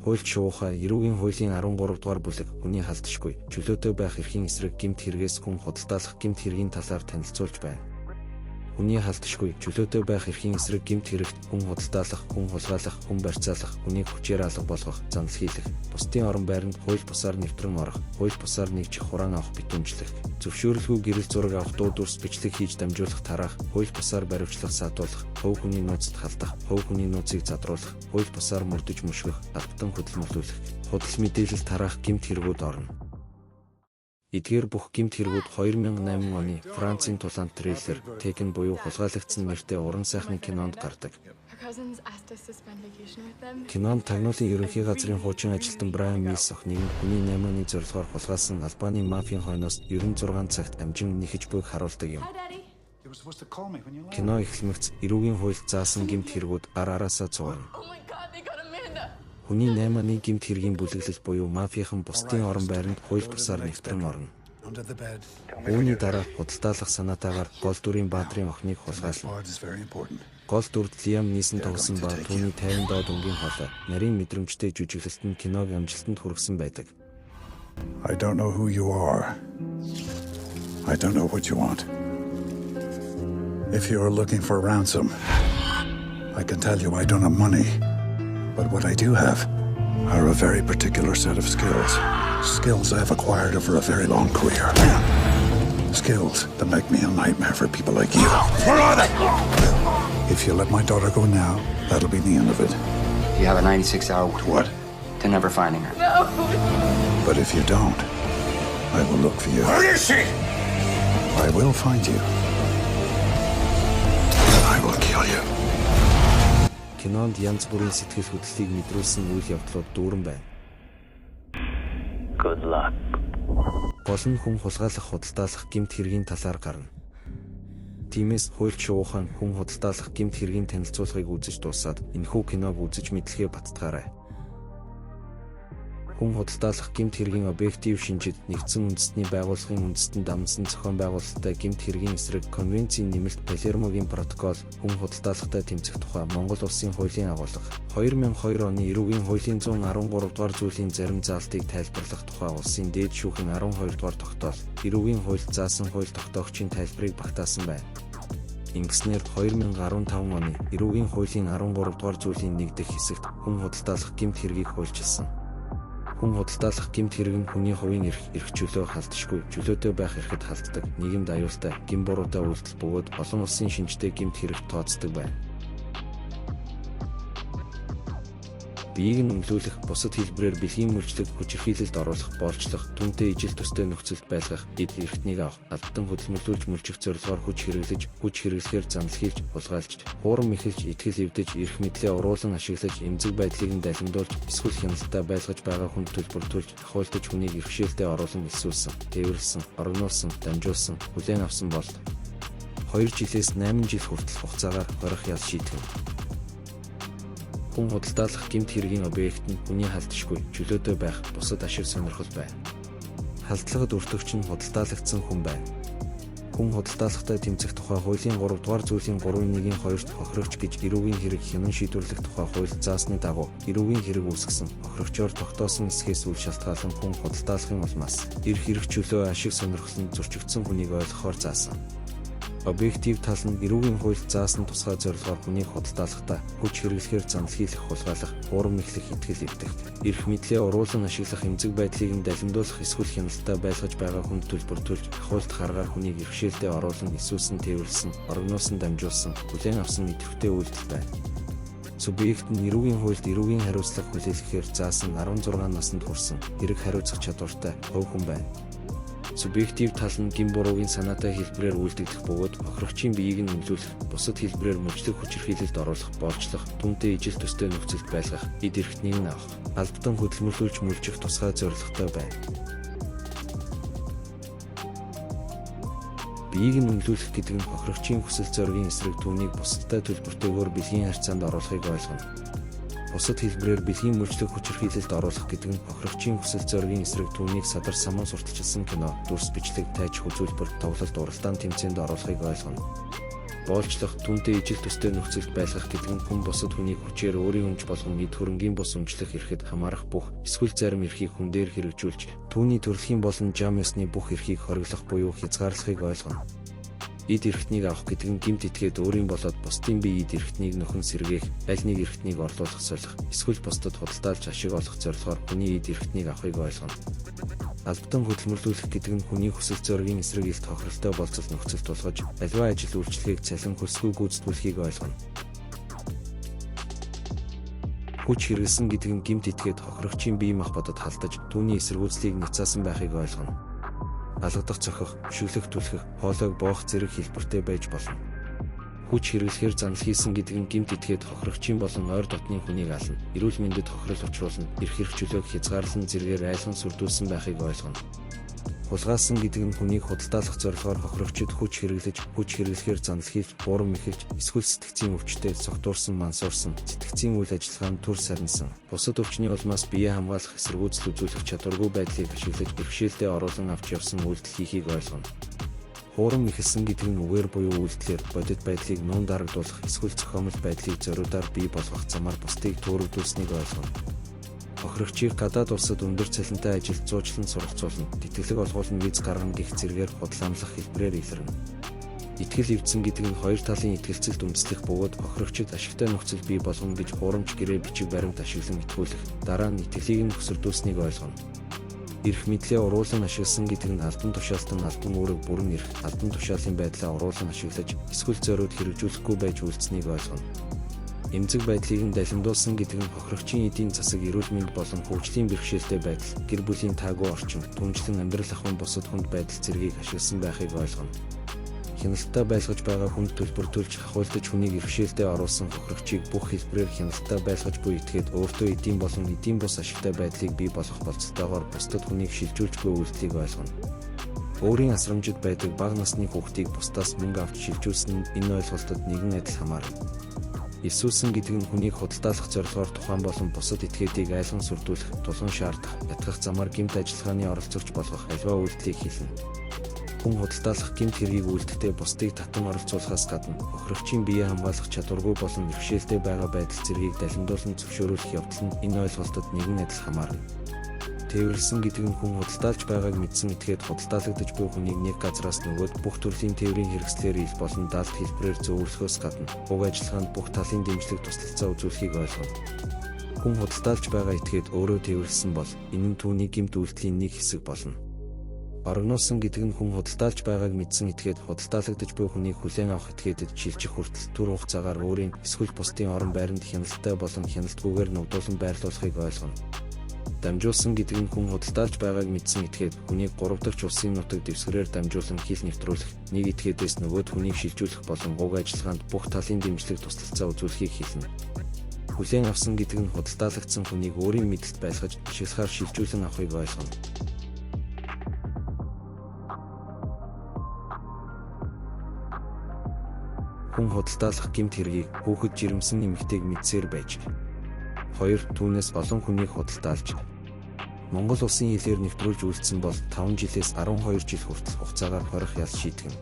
Хуульч шуухай эрүүгийн хуулийн 13 дугаар бүлэг хүний халдшгүй чөлөөтэй байх эрхийн эсрэг гэмт хэрэгээс хүн худалдаалах гэмт хэргийн талаар танилцуулж байна. Хүний халдшгүй чөлөөтэй байх эрхийн эсрэг гэмт хэрэгт хүн худалдаалах, хүн хулгайлах, хүн барьцаалах, хүнийг хүчээр алга болгох, занл хийлэх, бусдын орон байранд хууль бусаар нэвтрэн орох, хууль бусаар нэгжих хураан авах битүүмжлэх, зөвшөөрөлгүй гэрэл зураг авах дуу дүрс бичлэг хийж дамжуулах тараах, хууль бусаар баривчлах саатуулах, хувь хүний нууцад халдах, хувь хүний нууцыг задруулах, хууль бусаар мөрдөж мөшгөх, албатан хөдөлмөрлүүлэх, худал мэдээлэл тараах гэмт хэрэгүүд орно. Эдгээр бүх гэмт хэрэгүүд 2008 оны Францын тулаанд трейлер Taken буюу хулгайлагдсан нэртэй уран сайхны кинонд гардаг. Кинонд тагнуулын ерөнхий газрын хуучин ажилтан Брайан Милс охиныг хүний 8 оны зорилгоор хулгайлсан Албаны мафийн хойноос 96 цагт амжин нэхэж буйг харуулдаг юм. Кино эхлэмэгц эрүүгийн хууль заасан гэмт хэрэгүүд гар араасаа цугна. Хүний 8 оны гэмт хэргийн бүлэглэл буюу мафийнхан бусдын орон байранд хууль бусаар нэвтрэн орно. Үүний дараа худалдаалах санаатаагаар гол дүрийн Баатрын охиныг хулгайлна. Гол дүрд Лиам Нисэн тоглосон ба түүний 50 доод өнгийн хоолой нарийн мэдрэмжтэй жүжиглэлт нь киног амжилтанд хүргэсэн байдаг. I don't know who you are. I don't know what you want. If you are looking for ransom, I can tell you I don't have money. But what I do have are a very particular set of skills. Skills I have acquired over a very long career. Skills that make me a nightmare for people like you. Where are they? If you let my daughter go now, that'll be the end of it. You have a 96-hour What? to never finding her. No! But if you don't, I will look for you. Where is she? I will find you. And I will kill you. Кинонд янз бүрийн сэтгэл хөдлөлийг мэдрүүлсэн үйл явдлууд дүүрэн байна. Good luck. Гол нь хүн хулгайлах, худалдаалах гэмт хэргийн талаар гарна. Тиймээс хуульч шуухан хүн худалдаалах гэмт хэргийн танилцуулгыг үзэж дуусаад энэхүү киног үзэж мэдлэгээ баттгаарай. Хүн худалдаалах гэмт хэргийн объектив шинжид нэгдсэн үндэстний байгууллагын үндэстэн дамнасан зохион байгуулалттай гэмт хэргийн эсрэг конвенцийн нэмэлт Палермогийн протокол хүн худалдаалахтай тэмцэх тухай Монгол улсын хуулийн агуулга 2002 оны эрүүгийн хуулийн 113 дугаар зүйлийн зарим заалтыг тайлбарлах тухай улсын дээд шүүхийн 12 дугаар тогтоол эрүүгийн хуульд заасан хууль тогтоогчийн тайлбарыг багтаасан байна. Ингэснээр 2015 оны эрүүгийн хуулийн 13 дугаар зүйлийн 1 дэх хэсэгт хүн худалдаалах гэмт хэргийг хуульчилсан. Хүн худалдаалах гэмт хэрэг нь хүний хувийн эрх чөлөө халдшгүй, чөлөөтэй байх эрхэд халддаг, нийгэмд аюултай, гин буруутай үйлдэл бөгөөд олон улсын шинжтэй гэмт хэрэг тооцдог байна. Биеийг нь өмлүүлэх, бусад хэлбэрээр бэлгийн мөрчлөг, хүчирхийлэлд оруулах, боолчлох, түнтэй ижил төстэй нөхцөлд байлгах, эд эрхтнийг авах, албатан хөдөлмөрлүүлж мөлжих зорилгоор хүч хэрэглэхээр занл хийлж, хулгайлж, хуурам ихэлж, итгэл эвдэж, эрх мэдлээ уруулан ашиглаж, эмзэг байдлыг нь далимдуулж, эсвэл хяналттай байлгаж байгаа хүнд төлбөртүүлж, ахуулдаж хүнийг иргэшээлтэд оруулан элсүүлсэн, тээвэрлсэн, орогнуулсан, дамжуулсан, хүлээн авсан бол 2 жилээс 8 жил хүртэл хугацаагаар хорих ял шийтгэв. Хүн худалдаалах гэмт хэргийн объект нь хүний халдшгүй, чөлөөтэй байх, бусад ашиг сонирхол байна. Халдлагад өртөгч нь худалдаалагдсан хүн байна. Хүн худалдаалахтай тэмцэх тухай хуулийн 3 дугаар зүйлийн 3-1-ийн 2-т хохирогч гэж эрүүгийн хэрэг хянан шийдвэрлэх тухай хууль заасны дагуу эрүүгийн хэрэг үүсгэсэн хохирогчоор тогтоосон эсхээс үл шалтгаалan хүн худалдаалахын улмаас эрх чөлөө ашиг сонирхол нь зөрчигдсөн хүнийг ойлгохоор заасан. Объектив тал нь эрүүгийн хуульд заасан тусгай зорилгоор хүнийг худалдаалахдаа хүч хэрэглэхээр занл хийлэх, хулгайлах, хуурам ихлэх, итгэл эвдэх, эрх мэдлээ уруулан ашиглах, эмзэг байдлыг нь далимдуулах, эсвэл хяналттай байлгаж байгаа хүнд төлбөртүүлж, ахуулт харгаар хүнийг иргэшээлтэд оруулан элсүүлсэн, тээвэрлсэн, орогнуулсан, дамжуулсан, хүлээн авсан идэвхтэй үйлдэл байна. Субъект нь эрүүгийн хуульд эрүүгийн хариуцлага хүлээлгэхээр заасан 16 наснд хүрсэн, хэрэг хариуцах чадвартай хувь хүн байна. Субъектив тал нь гин буруугийн санаатай хэлбэрээр үйлдэгдэх бөгөөд хохирогчийн биеийг нь нөлөөлөх, бусад хэлбэрээр мөржлөг хүчирхийлэлд оруулах, боолчлох, түнтэй ижил төстэй нөхцөлд байлгах, эд эрхтнийг нь авах, албатан хөдөлмөрлүүлж мөлжих тусгай зорилготой байна. Биеийг нь нөлөөлөх гэдэг нь хохирогчийн хүсэл зоригийн эсрэг түүнийг бусадтай төлбөртэйгээр бэлгийн харьцаанд оруулахыг ойлгоно. Бусад хэлбэрээр бэлгийн мөржлөг хүчирхийлэлд оруулах гэдэг нь хохирогчийн хүсэл зоригийн эсрэг түүнийг садар самуун сурталчилсан кино, дүрс бичлэг, тайч үзүүлбэр, тоглолт, уралдаан тэмцээнд оруулахыг ойлгоно. боолчлох, түүнтэй ижил төстэй нөхцөлд байлгах гэдэг нь хүн бусад хүнийг хүчээр өөрийн өмч болгон эд хөрөнгийн бус өмчлөх эрэхэд хамаарах бүх эсвэл зарим эрхийг хүн дээр хэрэгжүүлж, түүний төрөлхийн болон жам ёсны бүх эрхийг хориглох буюу хязгаарлахыг ойлгоно. Эд эрхтнийг авах гэдэг нь гэмт итгээд өөрийн болоод бусдын бие эд эрхтнийг нөхөн сэргээх, аль нэг эрхтнийг орлуулах солих, эсвэл бусдад худалдаалж ашиг олох зорилгоор хүний эд эрхтнийг авахыг ойлгоно. Албатан хөдөлмөрлүүлэх гэдэг нь хүний хүсэл зоригийн эсрэг илт хохиролтой болцол нөхцөл тулгаж, аливаа ажил үйлчлэгийг цалин хөлсгүй гүйцэтгүүлэхийг ойлгоно. Хүч хэрэглэсэн гэдэг нь гэмт итгээд хохирогчийн бие махбодод халдаж, түүний эсэргүүцлийг няцаасан байхыг ойлгоно. Алгадах, цохих, шүлэх, түлхэх, хоолойг боох зэрэг хэлбэртэй байж болно. Хүч хэрэглэхээр занал хийсэн гэдэг нь гэмт итгээд хохирогчийн болон ойр дотны хүнийг ална, эрүүл мэндэд хохирол учруулна, эрх хэрэгжүүлээг хязгаарлан зэргээр айлган сүрдүүлсэн байхыг ойлгоно. Хулгайлсан гэдэг нь хүнийг худалдаалах зорилгоор хохирогчид хүч хэрэглэхээр занал хийж, бурам эхэлж, эсвэл сэтгцийн өвчтөд согтуурсан, мансуурсан, сэтгцийн үйл ажиллагаанд түр сарнсан, бусад өвчний улмаас бие хамгаалах эсэргүүцэл үзүүлэх чадваргүй байдлыг ашиглаж бэрхшээлтэд оруулан авч явсан үйлдэл хийхийг ойлгоно. Хуурам эхэлсэн гэдэг нь үгээр буюу үйлдэлээр бодит байдлыг нуун дарагдуулах, эсвэл зохиомжтой байдлыг зориудаар бий болгох замаар бусдыг төөрөгдүүлсэнийг ойлгоно. Хохирогчийг гадаад улсад өндөр цалинтай ажилд зуучлан сургацуулна, тэтгэлэг олгуулна, виз гаргана гэх зэргээр худалдаамлах хэлбэрээр илэрнэ. Итгэл эвдсэн гэдэг нь хоёр талын итгэлцэлд үндэслэх бөгөөд хохирогчид ашигтай нөхцөл бий болгоно гэж хуурамч гэрээ бичиг баримт ашиглан итгүүлэх, дараа нь итгэлийг нь хөсөрдүүлсэнийг ойлгоно. Эрх мэдлээ уруулан ашигласан гэдэг нь албан тушаалтан албан үүрэг бүрэн эрх, албан тушаалын байдлаа уруулан ашиглаж, эсвэл зориуд хэрэгжүүлэхгүй байж үйлдсэнийг ойлгоно. Эмзэг байдлыг нь далимдуулсан гэдэг нь хохирогчийн эдийн засаг, эрүүл мэнд болон хөгжлийн бэрхшээлтэй байдал, гэр бүлийн таагүй орчин, түнжлэн амьдрал ахуйн бусад хүнд байдал зэргийг ашигласан байхыг ойлгоно. Хяналттай байлгаж байгаа хүнд төлбөр төлж хахуйлдаж хүнийг бэрхшээлтэд оруулсан хохирогчийг бүх хэлбэрээр хяналттай байлгаж буй итгээд өөртөө эдийн болон эдийн бус ашигтай байдлыг бий болгох болцоотойгоор бусдад хүнийг шилжүүлж буй үйлдэлийг ойлгоно. Өөрийн асрамжид байдаг бага насны хүүхдийг бусдаас мөнгө авч шилжүүлсэн нь энэ ойлголтод нэгэн адил хамаарна. Иесусэн гэдэг нь хүнийг худалдаалах зорилгоор тухайн болон бусад этгээдийг айлган сүрдүүлэх, тулгын шаардах, ятгах замаар гэмт ажиллагааны оролцогч болгох аливаа үйлдэлийг хийлнэ. Хүн худалдаалах гэмт хэргийг үйлдэхдээ бусдыг татан оролцуулахаас гадна хохирогчийн бие хамгаалах чадваргүй болон бэрхшээлтэй байгаа байдал зэргийг далимдуулан зөвшөөрөх явдал нь энэ ойлголтод нэгэн адил хамаарна. Тээвэрлсэн гэдэг нь хүн худалдаалж байгааг мэдсэн этгээд худалдаалагдаж буй хүнийг нэг газраас нөгөөд бүх төрлийн тээврийн хэрэгслээр ил болон даалт хэлбэрээр зөвлөхөөс гадна уг ажиллагаанд бүх талын дэмжлэг туслалцаа үзүүлэхийг ойлгоно. Хүн худалдаалж байгаа этгээд өөрөө тээвэрлсэн бол энэ нь түүний гэмт үйлдэлийн нэг хэсэг болно. Орогноосон гэдэг нь хүн худалдаалж байгааг мэдсэн этгээд худалдаалагдаж буй хүнийг хүлээн авах этгээдэд шилжих хүртэл түр хугацаагаар өөрийн эсвэл бусдын орон байранд хяналттай болон хяналтгүйгээр ногдуулан байрлуулахыг ойлгоно. Дамжуулсан гэдэг нь хүн худалдаалж байгааг мэдсэн этгээд хүнийг 3 дахь улсын нутаг дэвсгэрээр дамжуулан хил нэвтрүүлэх, нэг этгээдээс нөгөөд хүнийг шилжүүлэх болон уг ажиллагаанд бүх талын дэмжлэг туслалцаа үзүүлэхийг хэлнэ. Хүлээн авсан гэдэг нь худалдаалагдсан хүнийг өөрийн мэдэлд байлгаж, ашиглахаар шилжүүлэн авахыг ойлгоно. Хүн худалдаалах гэмт хэргийг хүүхэд жирэмсэн эмэгтэйг мэдсээр байж. 2. Түүнээс олон хүнийг худалдаалж. Монгол улсын хилээр нэвтрүүлж үйлдсэн бол 5 жилээс 12 жил хүртэл хугацаагаар хорих ял шийтгэн.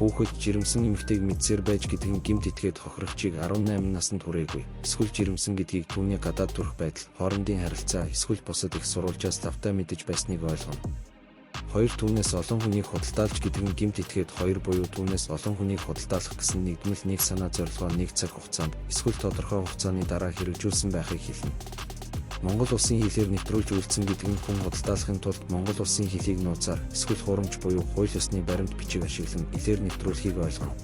Хүүхэд жирэмсэн эмэгтэйг мэдсээр байж гэдэг нь гэмт этгээд хохирогчийг 18 наснд хүрээгүй, эсвэл жирэмсэн гэдгийг түүний гадаад төрх байдал, хоорондын харилцаа, эсвэл бусад их сурвалжаас давтаа мэдэж байсныг ойлгоно. 2. Түүнээс олон хүнийг худалдаалж гэдэг нь гэмт этгээд 2 буюу түүнээс олон хүнийг худалдаалах гэсэн нэгдмэл нэг санаа зорилгоо нэг цаг хугацаанд эсвэл тодорхой хугацааны дараа хэрэгжүүлсэн байхыг хэлнэ. Монгол улсын хилээр нэвтрүүлж үйлдсэн гэдэг нь хүн худалдаалахын тулд Монгол улсын хилийг нууцаар эсвэл хурамч буюу хууль ёсны баримт бичиг ашиглан хилээр нэвтрүүлэхийг ойлгоно.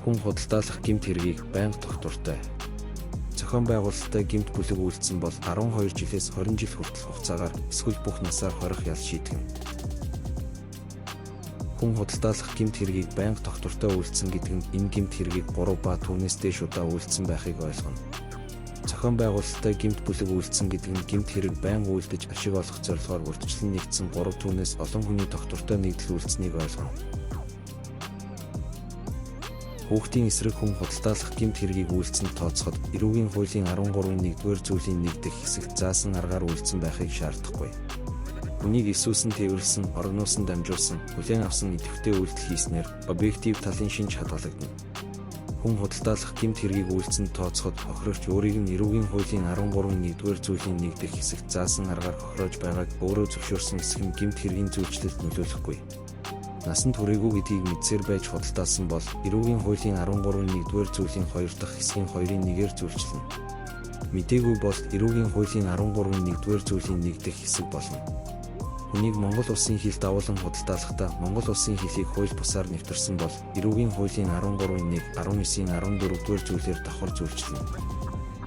Хүн худалдаалах гэмт хэргийг байнга тогтвортой. Зохион байгуулалттай гэмт бүлэг үйлдсэн бол 12 жилээс 20 жил хүртэл хугацаагаар эсвэл бүх насаар хорих ял шийтгэн. Хүн худалдаалах гэмт хэргийг байнга тогтвортой үйлдсэн гэдэг нь энэ гэмт хэргийг 3 ба түүнээс дээш удаа үйлдсэн байхыг ойлгоно. Зохион байгуулалттай гэмт бүлэг үйлдсэн гэдэг нь гэмт хэрэг байнга үйлдэж ашиг олох зорилгоор урьдчилан нэгдсэн 3 түүнээс олон хүний тогтвортой нэгдэл үйлдсэнийг ойлгоно. Хүүхдийн эсрэг хүн худалдаалах гэмт хэргийг үйлцэнд тооцоход эрүүгийн хуулийн 13-ийн 1-р зүйлийн 1 дэх хэсэгт заасан аргаар үйлцэн байхыг шаардахгүй. Хүнийг Иесус нь тээвэрлсэн, орогноосон дамжуулсан, хүлээн авсан идэвхтэй үйлдэл хийснээр объектив талын шинж хадгалагдана. Хүн худалдаалах гэмт хэргийг үйлцэнд тооцоход хохирогч өөрийг нь эрүүгийн хуулийн 13-ийн 1-р зүйлийн 1 дэх хэсэгт заасан аргаар хохироож байгааг өөрөө зөвшөөрсөн хэсэг нь гэмт хэргийн зөвчлөлд нөлөөлөхгүй. Насанд хүрээгүй гэдгийг мэдсээр байж худалдаасан бол эрүүгийн хуулийн 13-ийн 1-р зүйлийн 2 дахь хэсгийн 2-ын 1-ээр зөвчлөнө. Мэдээгүй бол эрүүгийн хуулийн 13-ийн 1-р зүйлийн 1 дэх хэсэг болно. Хүнийг Монгол улсын хил давуулан худалдаалахдаа Монгол улсын хилийг хууль бусаар нэвтэрсэн бол эрүүгийн хуулийн 13-ийн 1, 19-ийн 14-р зүйлээр давхар зөвчлөнө.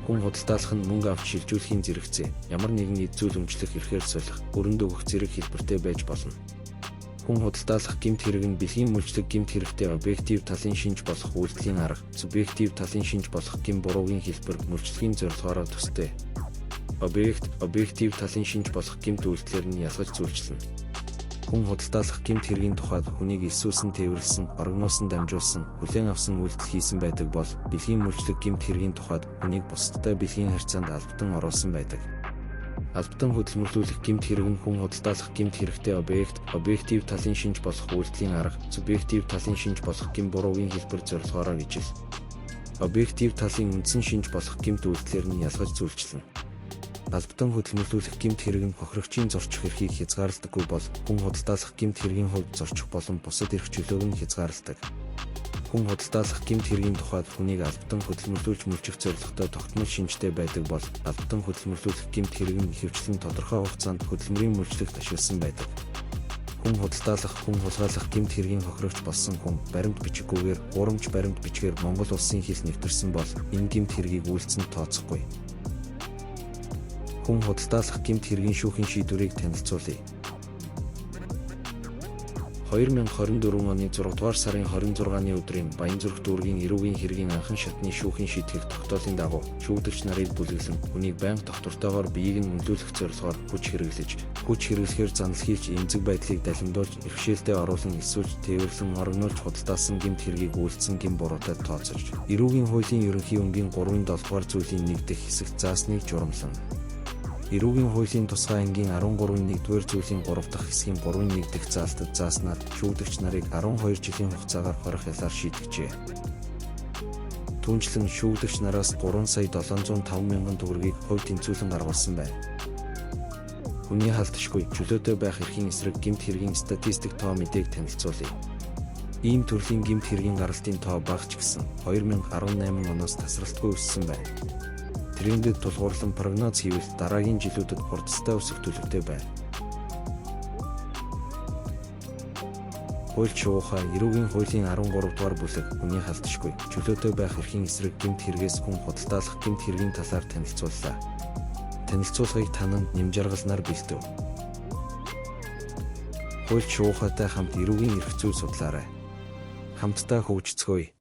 Хүн худалдаалах нь мөнгө авч шилжүүлэхийн зэрэгцээ, ямар нэгэн эд зүйл өмчлөх эрхээр солих, өрөнд өгөх зэрэг хэлбэртэй байж болно. Хүн худалдаалах гэмт хэрэг нь бэлгийн мөлчлөг гэмт хэрэгтэй объектив талын шинж болох үйлдэлийн арга, субъектив талын шинж болох гэм буруугийн хэлбэр мөлчлөгийн зорилгоороо төстэй. Объектив талын шинж болох гэмт үйлдэлээр нь ялгаж зөвчлөнө. Хүн худалдаалах гэмт хэргийн тухайд хүнийг Иесус нь тээвэрлсэн, орогноосон дамжуулсан, хүлээн авсан үйлдэл хийсэн байдаг бол бэлгийн мөлчлөг гэмт хэргийн тухайд хүнийг бусдтай бэлгийн харьцаанд албатан оруулсан байдаг. Албатан хөдөлмөрлүүлэх гэмт хэрэг нь хүн худалдаалах гэмт хэрэгтэй объектив талын шинж болох үйлдэлийн арга, субъектив талын шинж болох гэм буруугийн хэлбэр зорилгоороо ижил. Объектив талын үндсэн шинж болох гэмт үйлдэлээр нь ялгаж зөвлөжлөн. Албатан хөдөлмөрлүүлэх гэмт хэрэг нь хохирогчийн зорчих эрхийг хязгаарлагдаггүй бол хүн худалдаалах гэмт хэргийн хувьд зорчих болон бусад эрх чөлөөг нь хязгаарладаг. Хүн худалдаалах гэмт хэргийн тухайд хүнийг албатан хөдөлмөрлүүлж мөлжих зорилготой тогтмол шинжтэй байдаг бол албатан хөдөлмөрлүүлэх гэмт хэрэг нь ихэвчлэн тодорхой хугацаанд хөдөлмөрийн мөлжлөгт ашигласан байдаг. Хүн хулгайлах гэмт хэргийн хохирогч болсон хүн баримт бичггүйгээр гурамж баримт бичгээр Монгол улсын хил нэвтэрсэн бол энэ гэмт хэргийг үйлцэнд тооцохгүй. Хүн худалдаалах гэмт хэргийн шүүхийн шийдвэрийг танилцуулъя. 2024 оны 6 дугаар сарын 26-ны өдрийн Баянзүрх дүүргийн эрүүгийн хэргийн анхан шатны шүүхийн шийтгэх тогтоолын дагуу шүүгдэгч нарыг бүлэглэн хүнийг байнга доктортойгоор биеийг нь өндөөлөх зорилгоор хүч хэрэглэхээр занал хийлж эмзэг байдлыг далимдуулж иргэшээлтэд оруулан эсвэл тээвэрлэн орогнуулж худалдаасан гэмт хэргийг үйлдсэн гэм буруутай тооцож эрүүгийн хуулийн ерөнхий өнгийн 3-ын 7 дугаар зүйлийн 1 дэх хэсэгт заасныг журамлана. Эрүүгийн хуулийн тусгай ангийн 13-ийн 1-р зүйлийн 3 дахь хэсгийн 3-ын 1 дэх заалтад зааснаар шүүгдэгч нарыг 12 жилийн хугацаагаар хорих ялаар шийтгэжээ. Түүнчлэн шүүгдэгч нараас 3,705,000 төгрөгийг хувь тэнцвүүлэн гаргуулсан байна. Хүний халдшгүй чөлөөтэй байх эрхийн эсрэг гэмт хэргийн статистик тоо мэдээг танилцуулъя. Ийм төрлийн гэмт хэргийн гаралтын тоо багч гэсэн 2018 оноос тасралтгүй өссөн байна. Трендэд тулгуурлан прогноз хийвэл дараагийн жилүүдэд хурдтай өсөх төлөвтэй байна. Хууль шуухай эрүүгийн хуулийн 13 дугаар бүлэг хүний халдшгүй чөлөөтэй байх эрхийн эсрэг гэмт хэрэгээс хүн худалдаалах гэмт хэргийн талаар танилцууллаа. Танилцуулгыг тананд нэмжаргалнаар бэлдэв. Хууль шуухайтай хамт эрүүгийн эрх зүй судлаарай. Хамтдаа хөгжицгөөе.